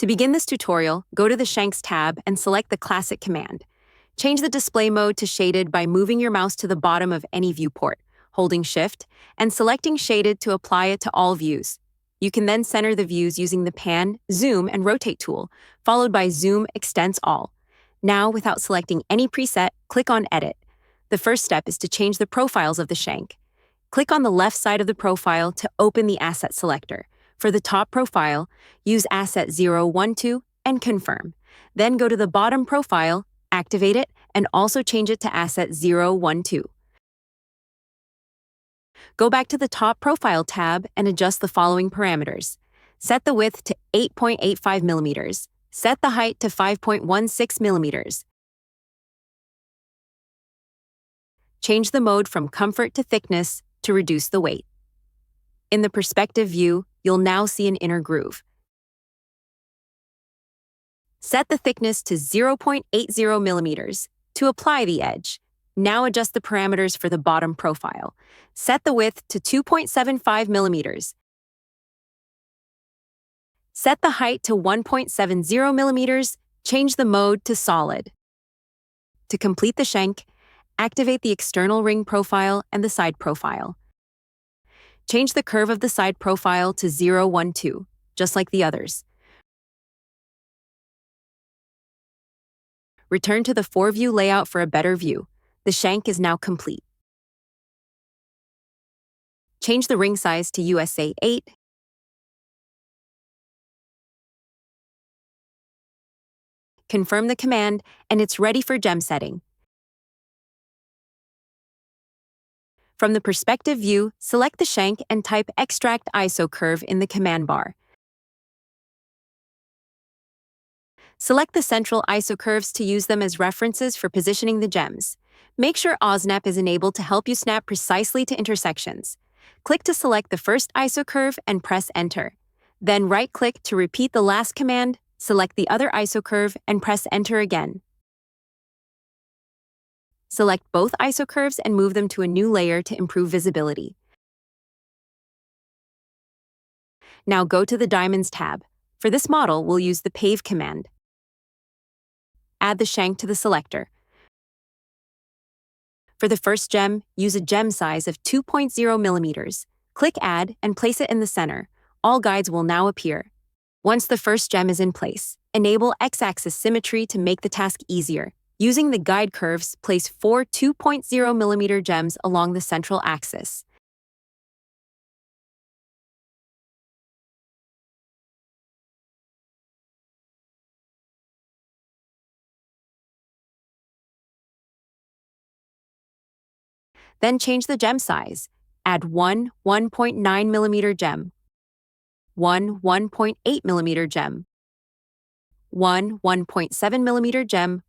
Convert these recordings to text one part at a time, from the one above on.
To begin this tutorial, go to the Shanks tab and select the Classic command. Change the display mode to shaded by moving your mouse to the bottom of any viewport, holding Shift, and selecting Shaded to apply it to all views. You can then center the views using the Pan, Zoom, and Rotate tool, followed by Zoom Extents All. Now, without selecting any preset, click on Edit. The first step is to change the profiles of the shank. Click on the left side of the profile to open the Asset Selector. For the top profile, use Asset 012 and confirm. Then go to the bottom profile, activate it, and also change it to Asset 012. Go back to the top profile tab and adjust the following parameters. Set the width to 8.85 millimeters. Set the height to 5.16 millimeters. Change the mode from comfort to thickness to reduce the weight. In the perspective view, you'll now see an inner groove. Set the thickness to 0.80 millimeters to apply the edge. Now adjust the parameters for the bottom profile. Set the width to 2.75 millimeters. Set the height to 1.70 millimeters. Change the mode to solid. To complete the shank, activate the external ring profile and the side profile. Change the curve of the side profile to 012, just like the others. Return to the 4-view layout for a better view. The shank is now complete. Change the ring size to USA 8. Confirm the command, and it's ready for gem setting. From the perspective view, select the shank and type Extract ISO Curve in the command bar. Select the central ISO curves to use them as references for positioning the gems. Make sure OSNAP is enabled to help you snap precisely to intersections. Click to select the first ISO curve and press Enter. Then right-click to repeat the last command, select the other ISO curve, and press Enter again. Select both ISO curves and move them to a new layer to improve visibility. Now go to the Diamonds tab. For this model, we'll use the Pave command. Add the shank to the selector. For the first gem, use a gem size of 2.0 millimeters. Click Add and place it in the center. All guides will now appear. Once the first gem is in place, enable X-axis symmetry to make the task easier. Using the guide curves, place 4 2.0 millimeter gems along the central axis. Then change the gem size. Add 1 1.9 millimeter gem, 1 1.8 millimeter gem, 1 1.7 millimeter gem,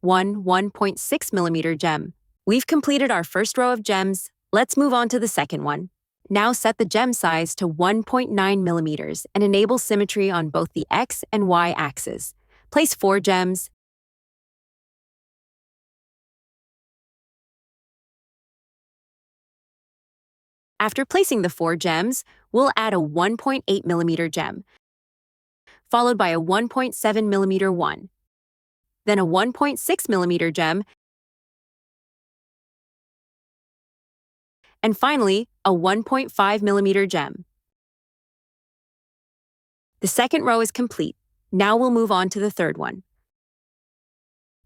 1 1.6 millimeter gem. We've completed our first row of gems. Let's move on to the second one. Now set the gem size to 1.9 millimeters and enable symmetry on both the X and Y axes. Place 4 gems. After placing the 4 gems, we'll add a 1.8 millimeter gem, followed by a 1.7 millimeter one, then a 1.6 millimeter gem, and finally, a 1.5 millimeter gem. The second row is complete. Now we'll move on to the third one.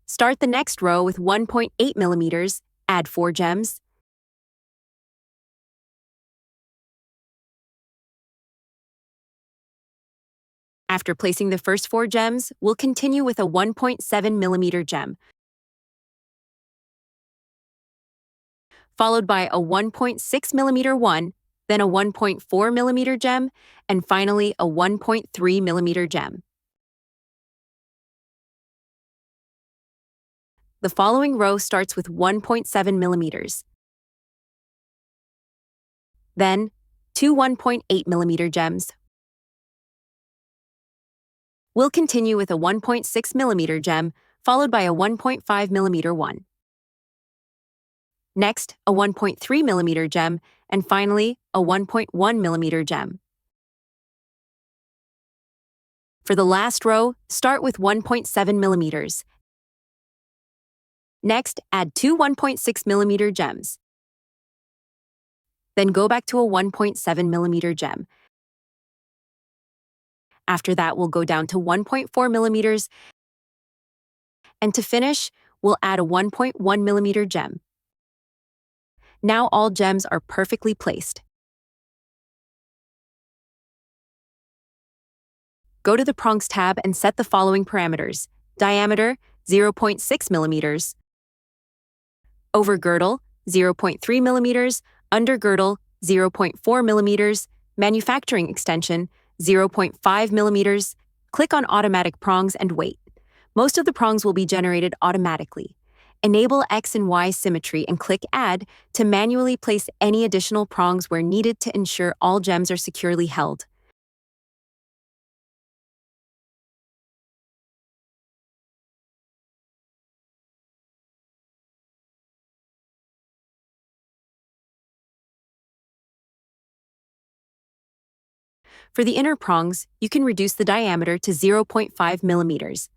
Start the next row with 1.8 millimeters, add 4 gems, After placing the first 4 gems, we'll continue with a 1.7 millimeter gem, followed by a 1.6 millimeter one, then a 1.4 millimeter gem, and finally a 1.3 millimeter gem. The following row starts with 1.7 millimeters, then 2 1.8 millimeter gems. We'll continue with a 1.6 millimeter gem, followed by a 1.5 millimeter one. Next, a 1.3 millimeter gem, and finally, a 1.1 millimeter gem. For the last row, start with 1.7 millimeters. Next, add two 1.6 millimeter gems. Then go back to a 1.7 millimeter gem. After that, we'll go down to 1.4 millimeters. And to finish, we'll add a 1.1 millimeter gem. Now all gems are perfectly placed. Go to the prongs tab and set the following parameters. Diameter, 0.6 millimeters. Over girdle, 0.3 millimeters. Under girdle, 0.4 millimeters. Manufacturing extension, 0.5 millimeters. Click on automatic prongs and wait. Most of the prongs will be generated automatically. Enable X and Y symmetry and click Add to manually place any additional prongs where needed to ensure all gems are securely held. For the inner prongs, you can reduce the diameter to 0.5 millimeters.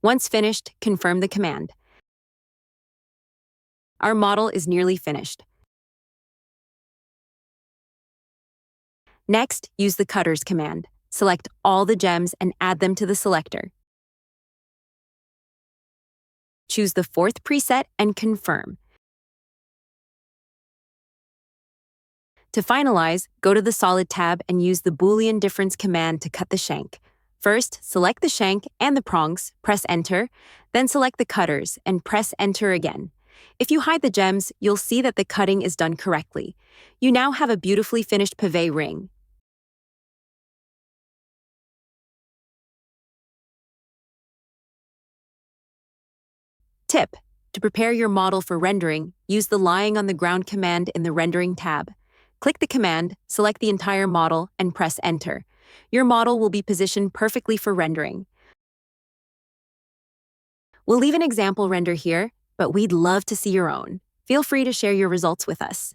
Once finished, confirm the command. Our model is nearly finished. Next, use the Cutters command. Select all the gems and add them to the selector. Choose the fourth preset and confirm. To finalize, go to the Solid tab and use the Boolean difference command to cut the shank. First, select the shank and the prongs, press Enter, then select the cutters and press Enter again. If you hide the gems, you'll see that the cutting is done correctly. You now have a beautifully finished pavé ring. Tip: to prepare your model for rendering, use the Lying on the Ground command in the Rendering tab. Click the command, select the entire model, and press Enter. Your model will be positioned perfectly for rendering. We'll leave an example render here, but we'd love to see your own. Feel free to share your results with us.